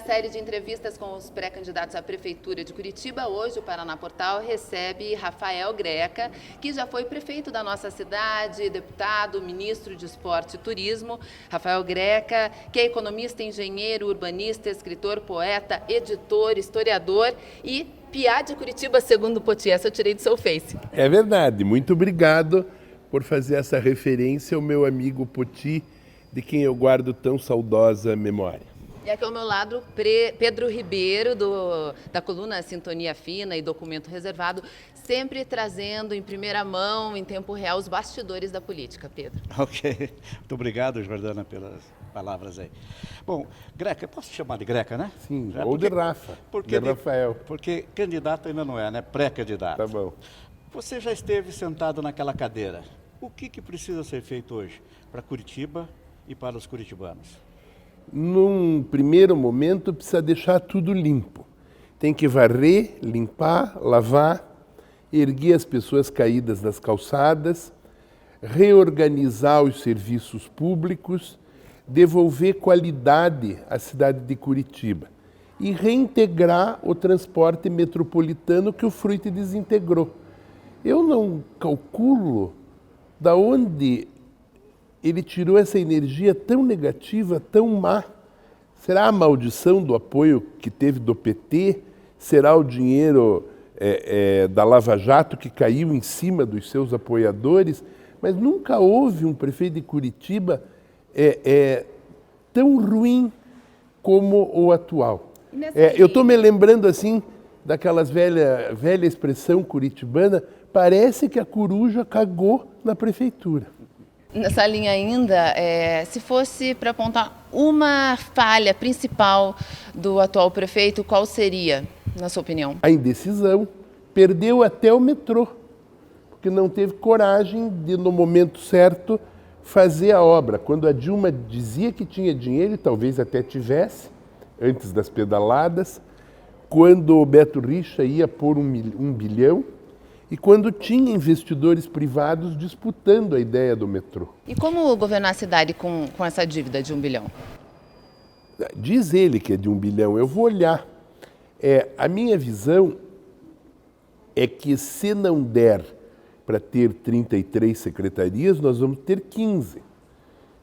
série de entrevistas com os pré-candidatos à Prefeitura de Curitiba, hoje o Paraná Portal recebe Rafael Greca, que já foi prefeito da nossa cidade, deputado, ministro de Esporte e Turismo. Rafael Greca, que é economista, engenheiro, urbanista, escritor, poeta, editor, historiador e piá de Curitiba, segundo o Poti. Essa eu tirei do seu Face. É verdade. Muito obrigado por fazer essa referência ao meu amigo Poti, de quem eu guardo tão saudosa memória. E aqui ao meu lado, Pedro Ribeiro, da coluna Sintonia Fina e Documento Reservado, sempre trazendo em primeira mão, em tempo real, os bastidores da política. Pedro. Ok. Muito obrigado, Jordana, pelas palavras aí. Bom, Greca, posso te chamar de Greca, né? Sim, ou de Rafa, de Rafael. Porque candidato ainda não é, né? Pré-candidato. Tá bom. Você já esteve sentado naquela cadeira. O que precisa ser feito hoje para Curitiba e para os curitibanos? Num primeiro momento, precisa deixar tudo limpo. Tem que varrer, limpar, lavar, erguer as pessoas caídas das calçadas, reorganizar os serviços públicos, devolver qualidade à cidade de Curitiba e reintegrar o transporte metropolitano que o Fruit desintegrou. Eu não calculo da onde ele tirou essa energia tão negativa, tão má. Será a maldição do apoio que teve do PT? Será o dinheiro da Lava Jato que caiu em cima dos seus apoiadores? Mas nunca houve um prefeito de Curitiba tão ruim como o atual. Eu estou me lembrando assim daquelas velha expressão curitibana, parece que a coruja cagou na prefeitura. Nessa linha ainda, se fosse para apontar uma falha principal do atual prefeito, qual seria, na sua opinião? A indecisão. Perdeu até o metrô, porque não teve coragem de, no momento certo, fazer a obra. Quando a Dilma dizia que tinha dinheiro, e talvez até tivesse, antes das pedaladas, quando o Beto Richa ia pôr 1 bilhão, e quando tinha investidores privados disputando a ideia do metrô. E como governar a cidade com essa dívida de 1 bilhão? Diz ele que é de 1 bilhão, eu vou olhar. A minha visão é que se não der para ter 33 secretarias, nós vamos ter 15.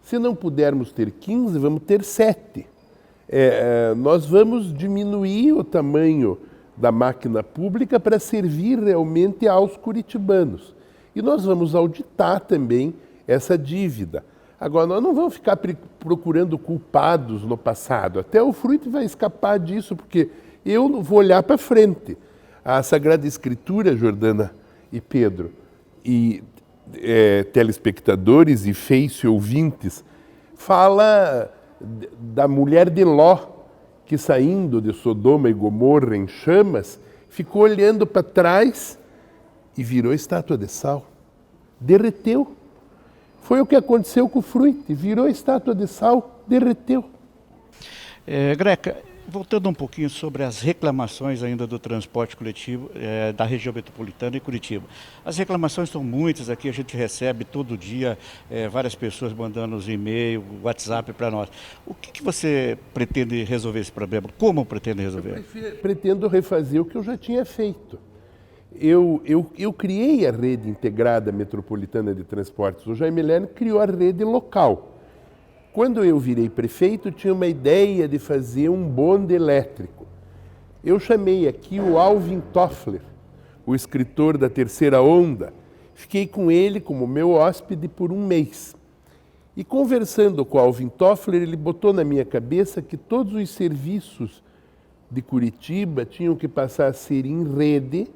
Se não pudermos ter 15, vamos ter 7. Nós vamos diminuir o tamanho da máquina pública para servir realmente aos curitibanos. E nós vamos auditar também essa dívida. Agora, nós não vamos ficar procurando culpados no passado. Até o Fruit vai escapar disso, porque eu vou olhar para frente. A Sagrada Escritura, Jordana e Pedro, e telespectadores e Face ouvintes, fala da mulher de Ló, que saindo de Sodoma e Gomorra em chamas, ficou olhando para trás e virou estátua de sal. Derreteu. Foi o que aconteceu com o Fruit, virou estátua de sal, derreteu. Greca, voltando um pouquinho sobre as reclamações ainda do transporte coletivo da região metropolitana e Curitiba. As reclamações são muitas aqui, a gente recebe todo dia várias pessoas mandando os e-mails, WhatsApp para nós. O que você pretende resolver esse problema? Como pretende resolver? Pretendo refazer o que eu já tinha feito. Eu criei a rede integrada metropolitana de transportes. O Jaime Lerner criou a rede local. Quando eu virei prefeito, tinha uma ideia de fazer um bonde elétrico. Eu chamei aqui o Alvin Toffler, o escritor da Terceira Onda. Fiquei com ele como meu hóspede por 1 mês. E conversando com o Alvin Toffler, ele botou na minha cabeça que todos os serviços de Curitiba tinham que passar a ser em rede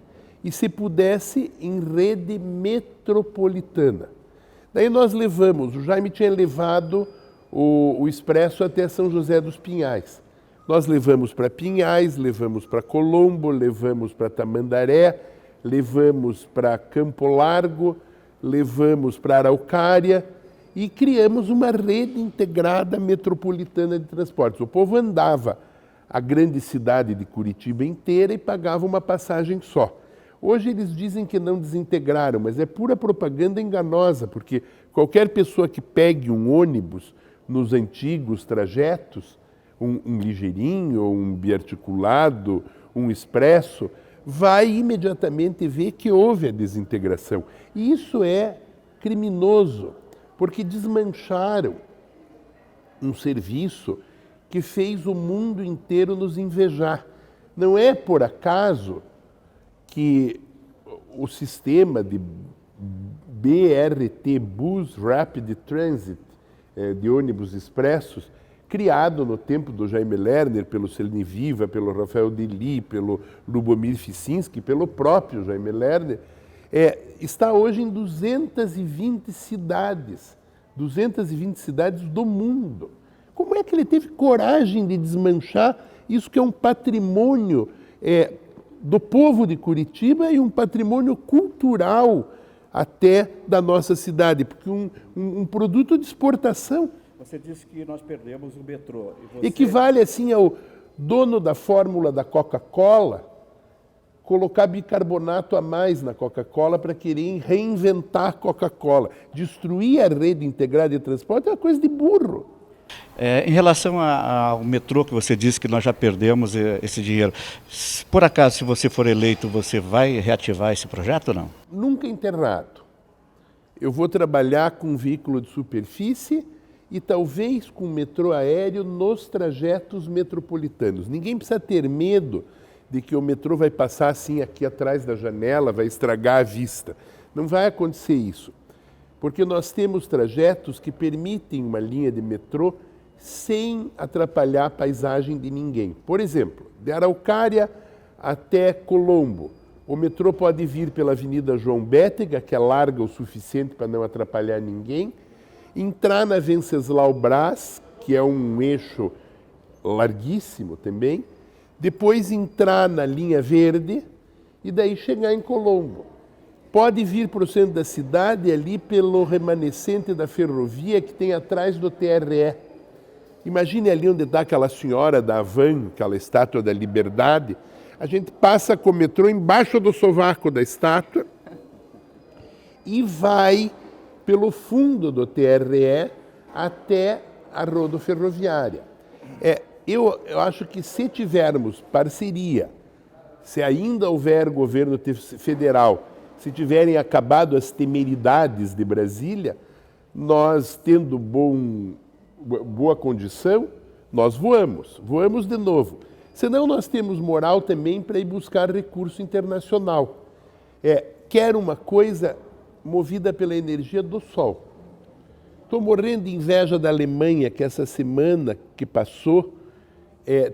e, se pudesse, em rede metropolitana. Daí nós levamos, o Jaime tinha levado o Expresso até São José dos Pinhais. Nós levamos para Pinhais, levamos para Colombo, levamos para Tamandaré, levamos para Campo Largo, levamos para Araucária e criamos uma rede integrada metropolitana de transportes. O povo andava a grande cidade de Curitiba inteira e pagava uma passagem só. Hoje eles dizem que não desintegraram, mas é pura propaganda enganosa, porque qualquer pessoa que pegue um ônibus nos antigos trajetos, um ligeirinho, um biarticulado, um expresso, vai imediatamente ver que houve a desintegração. E isso é criminoso, porque desmancharam um serviço que fez o mundo inteiro nos invejar. Não é por acaso que o sistema de BRT, Bus Rapid Transit, de ônibus expressos, criado no tempo do Jaime Lerner, pelo Celni Viva, pelo Rafael Dely, pelo Lubomir Ficinski, pelo próprio Jaime Lerner, está hoje em 220 cidades do mundo. Como é que ele teve coragem de desmanchar isso que é um patrimônio do povo de Curitiba e um patrimônio cultural até da nossa cidade, porque um produto de exportação. Você disse que nós perdemos o metrô. Equivale assim ao dono da fórmula da Coca-Cola colocar bicarbonato a mais na Coca-Cola para querer reinventar a Coca-Cola. Destruir a rede integrada de transporte é uma coisa de burro. Em relação ao metrô, que você disse que nós já perdemos esse dinheiro, por acaso, se você for eleito, você vai reativar esse projeto ou não? Nunca enterrado. Eu vou trabalhar com um veículo de superfície e talvez com metrô aéreo nos trajetos metropolitanos. Ninguém precisa ter medo de que o metrô vai passar assim aqui atrás da janela, vai estragar a vista. Não vai acontecer isso, porque nós temos trajetos que permitem uma linha de metrô sem atrapalhar a paisagem de ninguém. Por exemplo, de Araucária até Colombo, o metrô pode vir pela Avenida João Bétega, que é larga o suficiente para não atrapalhar ninguém, entrar na Venceslau Braz, que é um eixo larguíssimo também, depois entrar na linha verde e daí chegar em Colombo. Pode vir para o centro da cidade ali pelo remanescente da ferrovia que tem atrás do TRE. Imagine ali onde está aquela senhora da Havan, aquela estátua da Liberdade. A gente passa com o metrô embaixo do sovaco da estátua e vai pelo fundo do TRE até a rodoferroviária. Eu acho que se tivermos parceria, se ainda houver governo federal, se tiverem acabado as temeridades de Brasília, nós tendo boa condição, nós voamos de novo. Senão nós temos moral também para ir buscar recurso internacional. Quero uma coisa movida pela energia do sol. Estou morrendo de inveja da Alemanha, que essa semana que passou,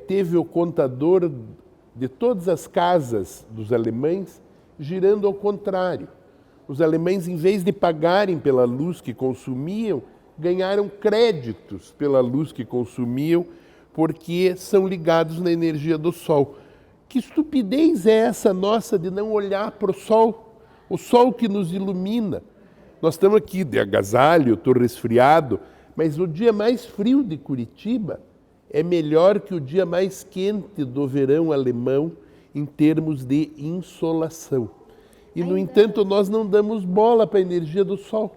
teve o contador de todas as casas dos alemães girando ao contrário. Os alemães, em vez de pagarem pela luz que consumiam, ganharam créditos pela luz que consumiam, porque são ligados na energia do sol. Que estupidez é essa nossa de não olhar para o sol que nos ilumina? Nós estamos aqui de agasalho, estou resfriado, mas o dia mais frio de Curitiba é melhor que o dia mais quente do verão alemão em termos de insolação. E, no entanto, nós não damos bola para a energia do sol.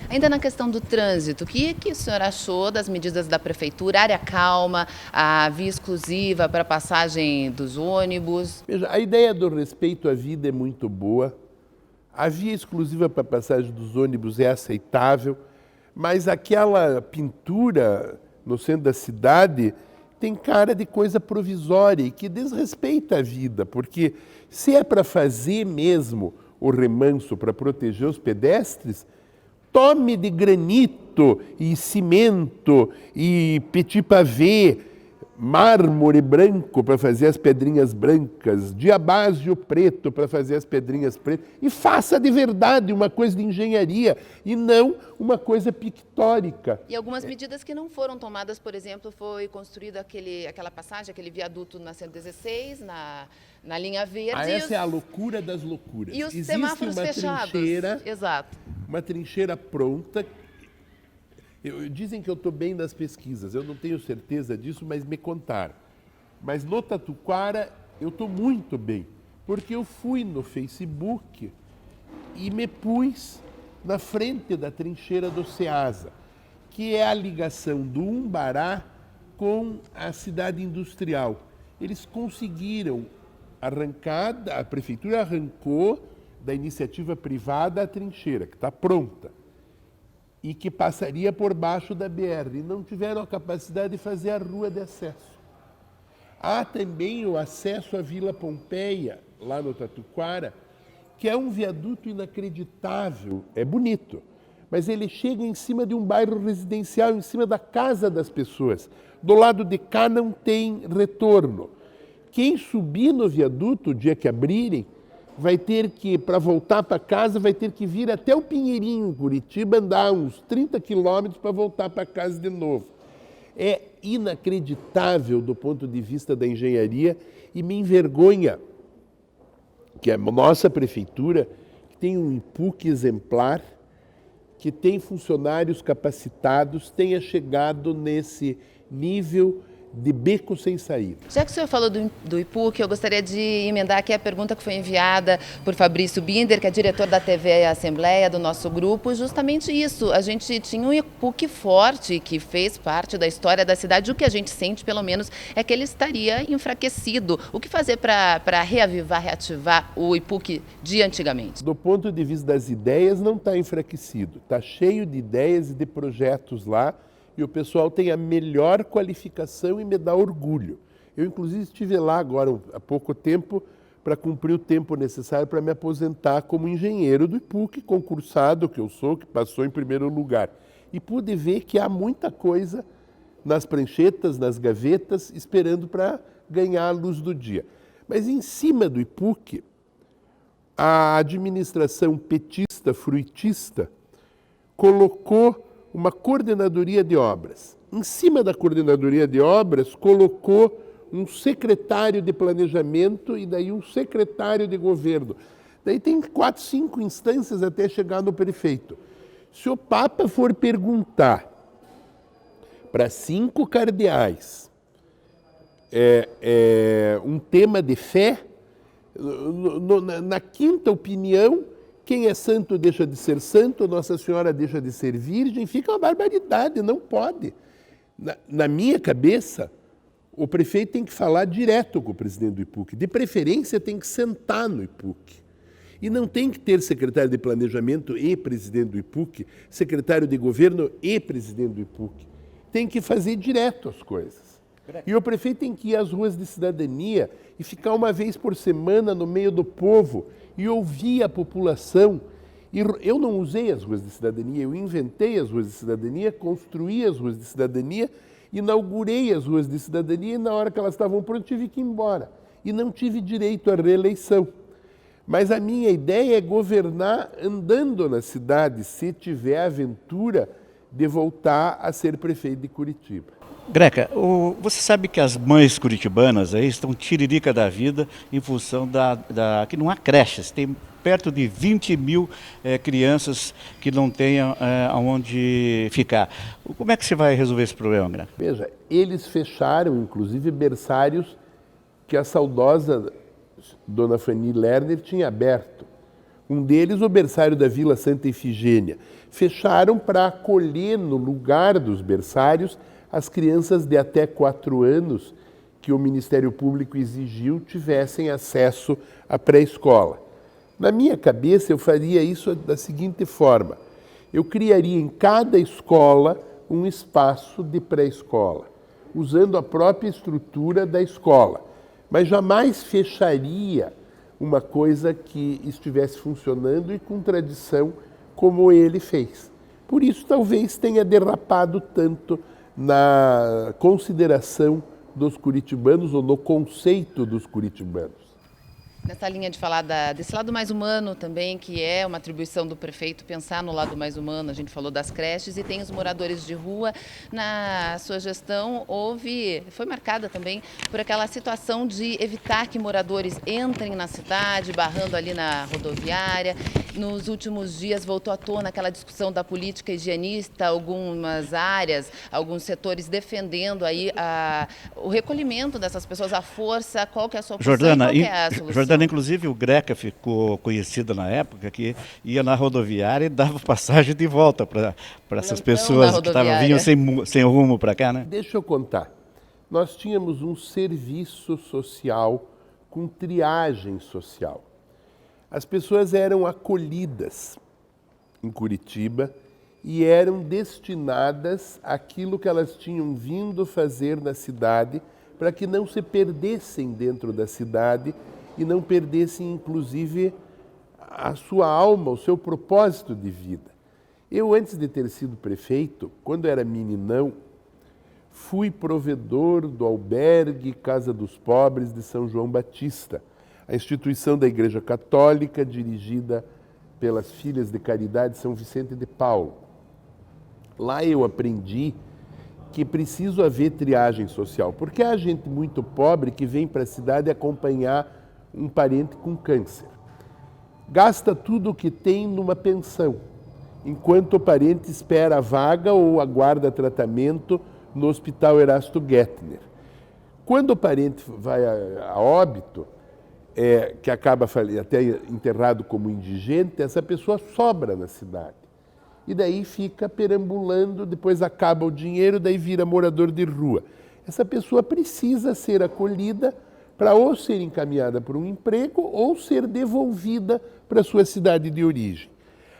Ainda na questão do trânsito, o que o senhor achou das medidas da prefeitura, área calma, a via exclusiva para passagem dos ônibus? Veja, a ideia do respeito à vida é muito boa. A via exclusiva para passagem dos ônibus é aceitável, mas aquela pintura no centro da cidade tem cara de coisa provisória e que desrespeita a vida, porque se é para fazer mesmo o remanso para proteger os pedestres, tome de granito e cimento e petit pavé, mármore branco para fazer as pedrinhas brancas, diabásio preto para fazer as pedrinhas pretas, e faça de verdade uma coisa de engenharia e não uma coisa pictórica. E algumas medidas que não foram tomadas, por exemplo, foi construído aquela passagem, aquele viaduto na 116, na linha verde. Essa é a loucura das loucuras. E os semáforos fechados. Exato. Uma trincheira pronta. Dizem que eu estou bem nas pesquisas, eu não tenho certeza disso, mas me contaram. Mas no Tatuquara eu estou muito bem, porque eu fui no Facebook e me pus na frente da trincheira do Ceasa, que é a ligação do Umbará com a cidade industrial. Eles conseguiram arrancar, a prefeitura arrancou da iniciativa privada a trincheira, que está pronta, e que passaria por baixo da BR, e não tiveram a capacidade de fazer a rua de acesso. Há também o acesso à Vila Pompeia, lá no Tatuquara, que é um viaduto inacreditável, é bonito, mas ele chega em cima de um bairro residencial, em cima da casa das pessoas. Do lado de cá não tem retorno. Quem subir no viaduto, o dia que abrirem, vai ter que, para voltar para casa, vai ter que vir até o Pinheirinho, em Curitiba, andar uns 30 quilômetros para voltar para casa de novo. É inacreditável do ponto de vista da engenharia e me envergonha que a nossa prefeitura, que tem um IPUC exemplar, que tem funcionários capacitados, tenha chegado nesse nível de beco sem saída. Já que o senhor falou do IPUC, eu gostaria de emendar aqui a pergunta que foi enviada por Fabrício Binder, que é diretor da TV Assembleia do nosso grupo, justamente isso. A gente tinha um IPUC forte, que fez parte da história da cidade. O que a gente sente, pelo menos, é que ele estaria enfraquecido. O que fazer para reavivar, reativar o IPUC de antigamente? Do ponto de vista das ideias, não está enfraquecido. Está cheio de ideias e de projetos lá, e o pessoal tem a melhor qualificação e me dá orgulho. Eu, inclusive, estive lá agora há pouco tempo para cumprir o tempo necessário para me aposentar como engenheiro do IPUC, concursado que eu sou, que passou em primeiro lugar. E pude ver que há muita coisa nas pranchetas, nas gavetas, esperando para ganhar a luz do dia. Mas em cima do IPUC, a administração petista, fruitista, colocou uma coordenadoria de obras. Em cima da coordenadoria de obras, colocou um secretário de planejamento e daí um secretário de governo. Daí tem 4, 5 instâncias até chegar no prefeito. Se o Papa for perguntar para 5 cardeais um tema de fé, na quinta opinião, quem é santo deixa de ser santo, Nossa Senhora deixa de ser virgem, fica uma barbaridade, não pode. Na minha cabeça, o prefeito tem que falar direto com o presidente do IPUC, de preferência tem que sentar no IPUC. E não tem que ter secretário de planejamento e presidente do IPUC, secretário de governo e presidente do IPUC. Tem que fazer direto as coisas. E o prefeito tem que ir às ruas de cidadania e ficar uma vez por semana no meio do povo e ouvir a população. E eu não usei as ruas de cidadania, eu inventei as ruas de cidadania, construí as ruas de cidadania, inaugurei as ruas de cidadania e na hora que elas estavam prontas tive que ir embora. E não tive direito à reeleição. Mas a minha ideia é governar andando na cidade, se tiver a aventura de voltar a ser prefeito de Curitiba. Greca, você sabe que as mães curitibanas aí estão tiririca da vida em função que não há creches, tem perto de 20 mil crianças que não têm aonde ficar. Como é que você vai resolver esse problema, Greca? Veja, eles fecharam, inclusive, berçários que a saudosa Dona Fanny Lerner tinha aberto. Um deles, o berçário da Vila Santa Efigênia. Fecharam para acolher no lugar dos berçários as crianças de até 4 anos que o Ministério Público exigiu tivessem acesso à pré-escola. Na minha cabeça, eu faria isso da seguinte forma. Eu criaria em cada escola um espaço de pré-escola, usando a própria estrutura da escola, mas jamais fecharia uma coisa que estivesse funcionando e com tradição como ele fez. Por isso, talvez tenha derrapado tanto na consideração dos curitibanos ou no conceito dos curitibanos. Nessa linha de falar desse lado mais humano também, que é uma atribuição do prefeito pensar no lado mais humano, a gente falou das creches e tem os moradores de rua. Na sua gestão foi marcada também por aquela situação de evitar que moradores entrem na cidade, barrando ali na rodoviária. Nos últimos dias voltou à tona aquela discussão da política higienista, algumas áreas, alguns setores defendendo aí o recolhimento dessas pessoas à força. Qual que é a sua posição e qual que é a solução? Inclusive o Greca ficou conhecido na época que ia na rodoviária e dava passagem de volta para essas pessoas que vinham sem rumo para cá, né? Deixa eu contar. nós tínhamos um serviço social com triagem social. As pessoas eram acolhidas em Curitiba e eram destinadas àquilo que elas tinham vindo fazer na cidade, para que não se perdessem dentro da cidade e não perdessem, inclusive, a sua alma, o seu propósito de vida. Eu, antes de ter sido prefeito, quando era meninão, fui provedor do albergue Casa dos Pobres de São João Batista, a instituição da Igreja Católica dirigida pelas Filhas de Caridade São Vicente de Paulo. Lá eu aprendi que preciso haver triagem social, porque há gente muito pobre que vem para a cidade acompanhar um parente com câncer. Gasta tudo o que tem numa pensão, enquanto o parente espera a vaga ou aguarda tratamento no Hospital Erasto Gettner. Quando o parente vai a óbito, que acaba até enterrado como indigente, essa pessoa sobra na cidade. E daí fica perambulando, depois acaba o dinheiro, daí vira morador de rua. Essa pessoa precisa ser acolhida para ou ser encaminhada para um emprego ou ser devolvida para a sua cidade de origem.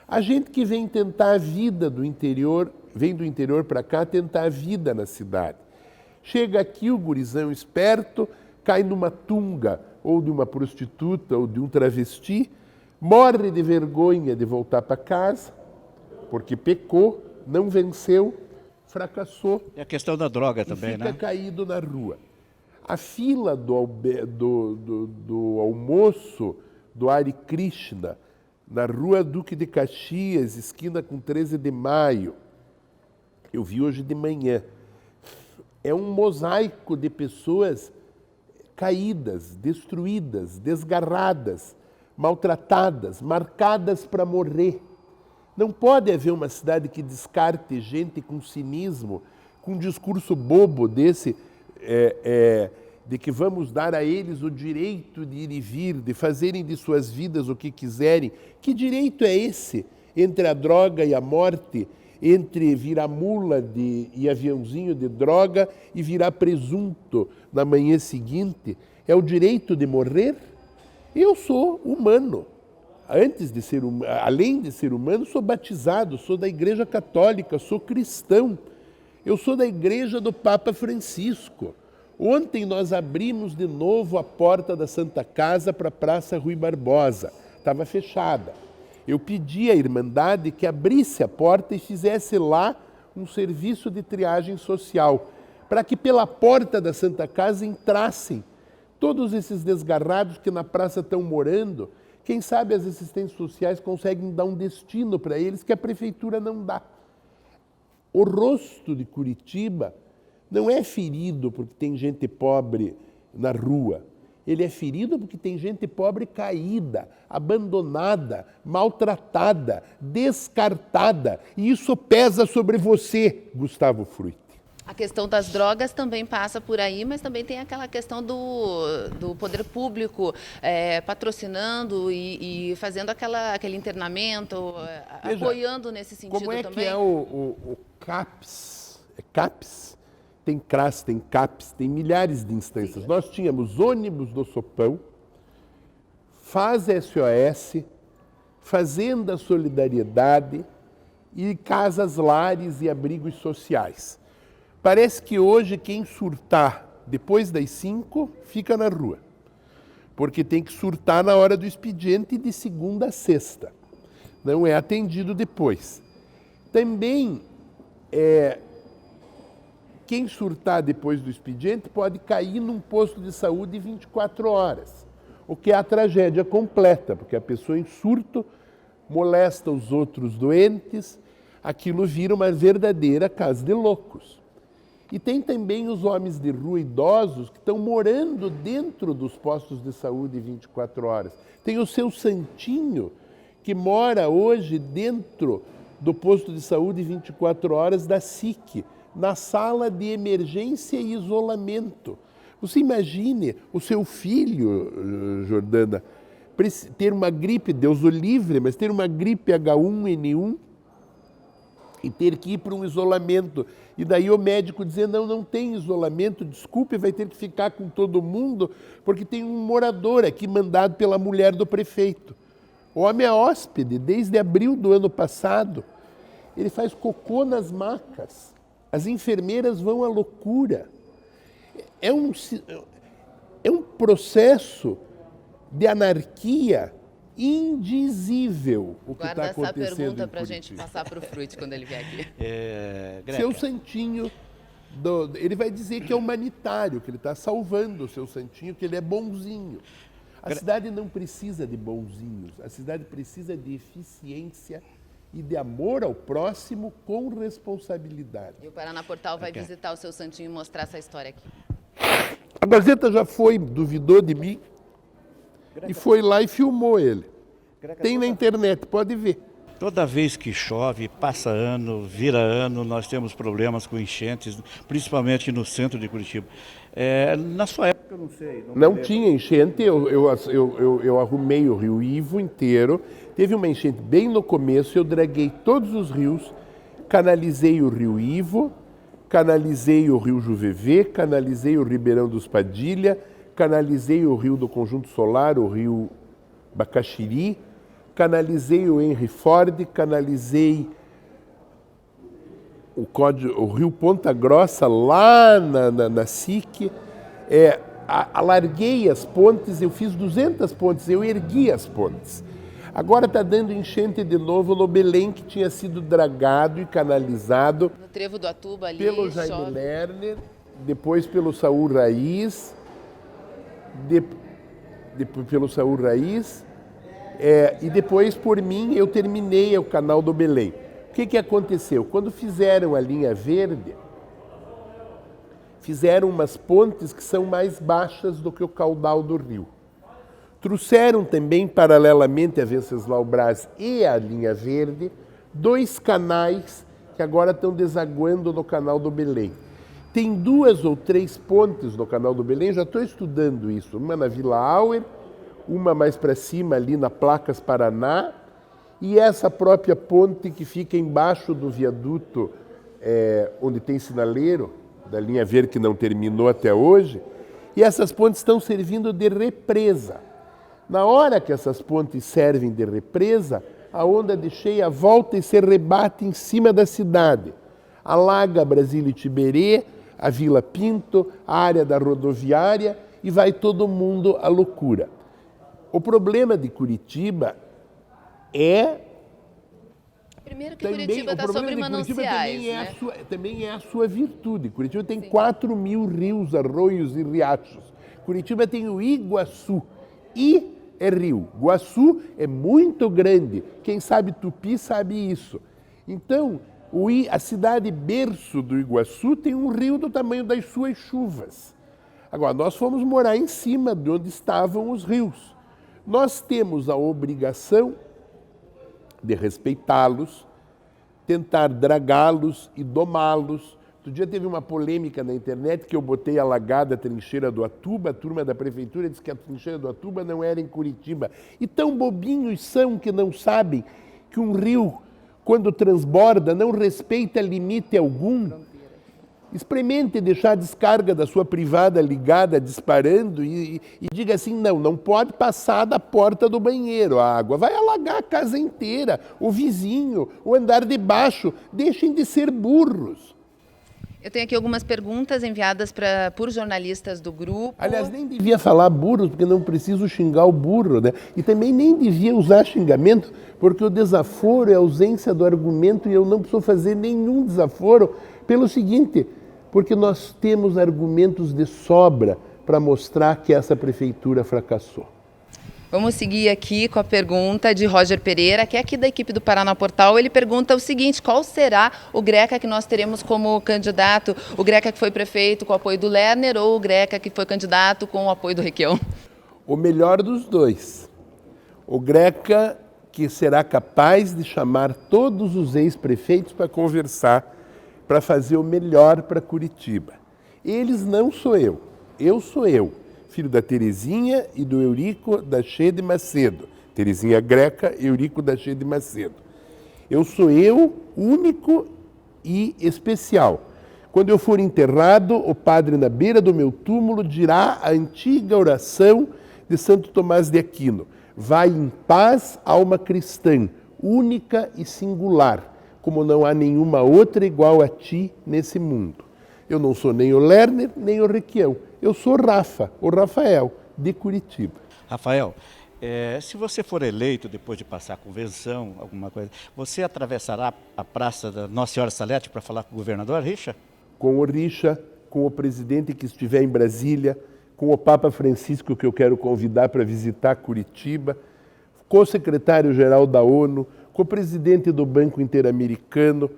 A gente que vem tentar a vida do interior, vem do interior para cá tentar a vida na cidade. Chega aqui o gurizão esperto, cai numa tunga ou de uma prostituta ou de um travesti, morre de vergonha de voltar para casa, porque pecou, não venceu, fracassou. E a questão da droga também, fica né? caído na rua. A fila do almoço do Hare Krishna, na rua Duque de Caxias, esquina com 13 de maio, eu vi hoje de manhã, é um mosaico de pessoas caídas, destruídas, desgarradas, maltratadas, marcadas para morrer. Não pode haver uma cidade que descarte gente com cinismo, com um discurso bobo desse, de que vamos dar a eles o direito de ir e vir, de fazerem de suas vidas o que quiserem. Que direito é esse entre a droga e a morte, entre virar mula e aviãozinho de droga e virar presunto na manhã seguinte? É o direito de morrer? Eu sou humano. Além de ser humano, sou batizado, sou da Igreja Católica, sou cristão. Eu sou da Igreja do Papa Francisco. Ontem nós abrimos de novo a porta da Santa Casa para a Praça Rui Barbosa. Estava fechada. Eu pedi à Irmandade que abrisse a porta e fizesse lá um serviço de triagem social, para que pela porta da Santa Casa entrassem todos esses desgarrados que na praça estão morando. Quem sabe as assistentes sociais conseguem dar um destino para eles que a prefeitura não dá. O rosto de Curitiba não é ferido porque tem gente pobre na rua. Ele é ferido porque tem gente pobre caída, abandonada, maltratada, descartada. E isso pesa sobre você, Gustavo Frutti. A questão das drogas também passa por aí, mas também tem aquela questão do poder público patrocinando e fazendo aquele internamento, Veja, apoiando nesse sentido como é também. Que é o CAPS? É CAPS? Tem CRAS, tem CAPS, tem milhares de instâncias. Sim. Nós tínhamos ônibus do Sopão, Faz SOS, Fazenda Solidariedade e casas lares e abrigos sociais. Parece que hoje quem surtar depois das 5 fica na rua, porque tem que surtar na hora do expediente de segunda a sexta. Não é atendido depois. Também quem surtar depois do expediente pode cair num posto de saúde 24 horas, o que é a tragédia completa, porque a pessoa em surto molesta os outros doentes, aquilo vira uma verdadeira casa de loucos. E tem também os homens de rua idosos que estão morando dentro dos postos de saúde 24 horas. Tem o seu santinho, que mora hoje dentro do posto de saúde 24 horas da SIC, na sala de emergência e isolamento. Você imagine o seu filho, Jordana, ter uma gripe, Deus o livre, mas ter uma gripe H1N1 e ter que ir para um isolamento. E daí o médico dizer, não, não tem isolamento, desculpe, vai ter que ficar com todo mundo, porque tem um morador aqui mandado pela mulher do prefeito. O homem é hóspede desde abril do ano passado. Ele faz cocô nas macas. As enfermeiras vão à loucura. É um processo de anarquia indizível o que está acontecendo. Guarda essa pergunta para a Curitiba. gente passar para o Fruit quando ele vier aqui. Seu santinho, ele vai dizer que é humanitário, que ele está salvando o seu santinho, que ele é bonzinho. A cidade não precisa de bonzinhos, a cidade precisa de eficiência e de amor ao próximo com responsabilidade. E o Paraná Portal vai visitar o seu santinho e mostrar essa história aqui. A Gazeta já foi, duvidou de mim e foi lá e filmou ele. Tem na internet, pode ver. Toda vez que chove, passa ano, vira ano, nós temos problemas com enchentes, principalmente no centro de Curitiba. Na sua época, eu não sei. Não tinha enchente, eu arrumei o Rio Ivo inteiro. Teve uma enchente bem no começo, eu draguei todos os rios, canalizei o Rio Ivo, canalizei o Rio Juvevê, canalizei o Ribeirão dos Padilha, canalizei o Rio do Conjunto Solar, o Rio Bacaxiri, canalizei o Henry Ford, canalizei o Rio Ponta Grossa lá na SIC, alarguei as pontes, eu fiz 200 pontes, eu ergui as pontes. Agora está dando enchente de novo no Belém, que tinha sido dragado e canalizado No Trevo do Atuba ali, pelo Jaime chove. Lerner, depois pelo Saúl Raiz, pelo Saúl Raiz, e depois por mim eu terminei o canal do Belém. O que aconteceu? Quando fizeram a linha verde, fizeram umas pontes que são mais baixas do que o caudal do rio. Trouxeram também, paralelamente a Venceslau Braz e a linha verde, 2 canais que agora estão desaguando no canal do Belém. Tem 2 ou 3 pontes no canal do Belém, já estou estudando isso, uma na Vila Auer, uma mais para cima ali na Placas Paraná, e essa própria ponte que fica embaixo do viaduto, onde tem sinaleiro, da linha verde que não terminou até hoje, e essas pontes estão servindo de represa. Na hora que essas pontes servem de represa, a onda de cheia volta e se rebate em cima da cidade. Alaga Brasília e Tiberê, a Vila Pinto, a área da rodoviária e vai todo mundo à loucura. O problema de Curitiba é... Primeiro que Curitiba está sobre mananciais, né? Também é a sua virtude. Curitiba tem 4.000 rios, arroios e riachos. Curitiba tem o Iguaçu. I é rio. Guaçu é muito grande. Quem sabe Tupi sabe isso. Então, a cidade berço do Iguaçu tem um rio do tamanho das suas chuvas. Agora, nós fomos morar em cima de onde estavam os rios. Nós temos a obrigação de respeitá-los, tentar dragá-los e domá-los. Outro dia teve uma polêmica na internet que eu botei alagada a trincheira do Atuba, a turma da prefeitura disse que a trincheira do Atuba não era em Curitiba. E tão bobinhos são que não sabem que um rio, quando transborda, não respeita limite algum. Experimente deixar a descarga da sua privada ligada, disparando, e diga assim, não pode passar da porta do banheiro a água. Vai alagar a casa inteira, o vizinho, o andar de baixo. Deixem de ser burros. Eu tenho aqui algumas perguntas enviadas por jornalistas do grupo. Aliás, nem devia falar burros, porque não preciso xingar o burro, né? E também nem devia usar xingamento, porque o desaforo é a ausência do argumento e eu não preciso fazer nenhum desaforo pelo seguinte, porque nós temos argumentos de sobra para mostrar que essa prefeitura fracassou. Vamos seguir aqui com a pergunta de Roger Pereira, que é aqui da equipe do Paraná Portal. Ele pergunta o seguinte, qual será o Greca que nós teremos como candidato? O Greca que foi prefeito com o apoio do Lerner ou o Greca que foi candidato com o apoio do Requião? O melhor dos dois. O Greca que será capaz de chamar todos os ex-prefeitos para conversar, para fazer o melhor para Curitiba. Eles não sou eu sou eu. Filho da Terezinha e do Eurico Daché de Macedo. Terezinha Greca, Eurico Daché de Macedo. Eu sou eu, único e especial. Quando eu for enterrado, o padre na beira do meu túmulo dirá a antiga oração de Santo Tomás de Aquino: vai em paz, alma cristã, única e singular, como não há nenhuma outra igual a ti nesse mundo. Eu não sou nem o Lerner, nem o Requião. Eu sou Rafa, o Rafael, de Curitiba. Rafael, se você for eleito depois de passar a convenção, alguma coisa, você atravessará a Praça da Nossa Senhora Salete para falar com o governador Richa? Com o Richa, com o presidente que estiver em Brasília, com o Papa Francisco, que eu quero convidar para visitar Curitiba, com o secretário-geral da ONU, com o presidente do Banco Interamericano.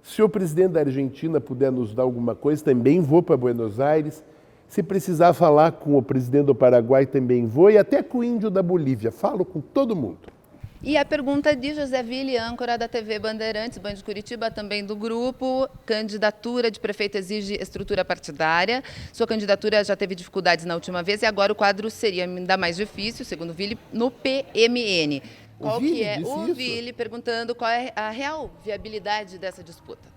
Se o presidente da Argentina puder nos dar alguma coisa, também vou para Buenos Aires. Se precisar falar com o presidente do Paraguai, também vou. E até com o índio da Bolívia. Falo com todo mundo. E a pergunta de José Ville, âncora da TV Bandeirantes, Band de Curitiba, também do grupo. Candidatura de prefeito exige estrutura partidária. Sua candidatura já teve dificuldades na última vez e agora o quadro seria ainda mais difícil, segundo Ville, no PMN. Qual que é o Ville perguntando qual é a real viabilidade dessa disputa?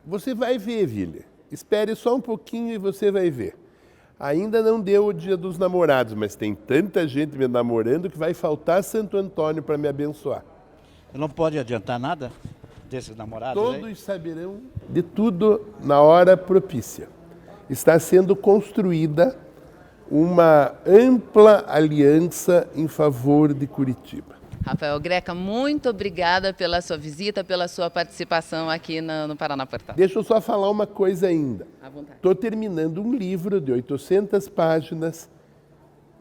Você vai ver, Ville. Espere só um pouquinho e você vai ver. Ainda não deu o Dia dos Namorados, mas tem tanta gente me namorando que vai faltar Santo Antônio para me abençoar. Não pode adiantar nada desses namorados? Todos saberão de tudo na hora propícia. Está sendo construída uma ampla aliança em favor de Curitiba. Rafael Greca, muito obrigada pela sua visita, pela sua participação aqui no Paraná Portal. Deixa eu só falar uma coisa ainda. À vontade. Estou terminando um livro de 800 páginas,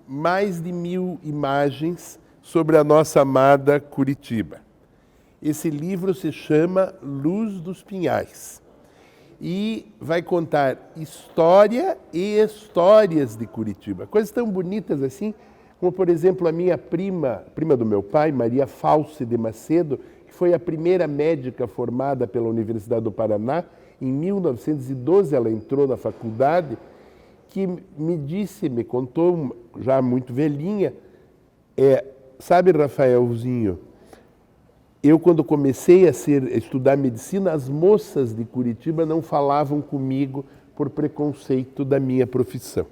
mais de 1000 imagens sobre a nossa amada Curitiba. Esse livro se chama Luz dos Pinhais e vai contar história e histórias de Curitiba. Coisas tão bonitas assim, como, por exemplo, a minha prima do meu pai, Maria Falce de Macedo, que foi a primeira médica formada pela Universidade do Paraná. Em 1912 ela entrou na faculdade, que me contou, já muito velhinha, sabe, Rafaelzinho, eu quando comecei a estudar medicina, as moças de Curitiba não falavam comigo por preconceito da minha profissão.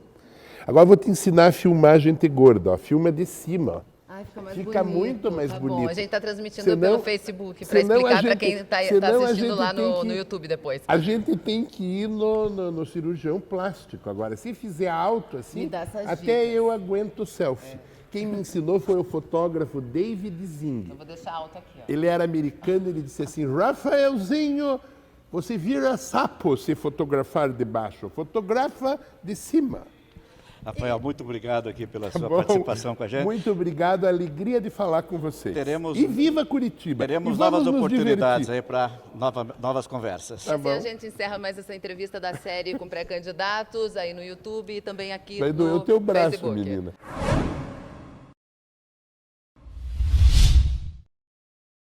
Agora eu vou te ensinar a filmar gente gorda, ó. Filma de cima, ó. Ai, fica Fica bonito, muito mais tá bonito. Bom. A gente está transmitindo pelo Facebook para explicar para quem está assistindo lá no YouTube depois. A gente tem que ir no cirurgião plástico agora. Se fizer alto assim, até dicas. eu aguento o selfie. Quem me ensinou foi o fotógrafo David Zing. Eu vou deixar alto aqui, ó. Ele era americano, ele disse assim: Rafaelzinho, você vira sapo se fotografar de baixo, fotografa de cima. Rafael, muito obrigado aqui pela sua participação com a gente. Muito obrigado, a alegria de falar com vocês. Teremos, e viva Curitiba. Teremos e vamos novas oportunidades divertir. aí para novas conversas. Tá Assim a gente encerra mais essa entrevista da série com pré-candidatos aí no YouTube e também aqui Vai no doer o teu braço, Facebook. menina.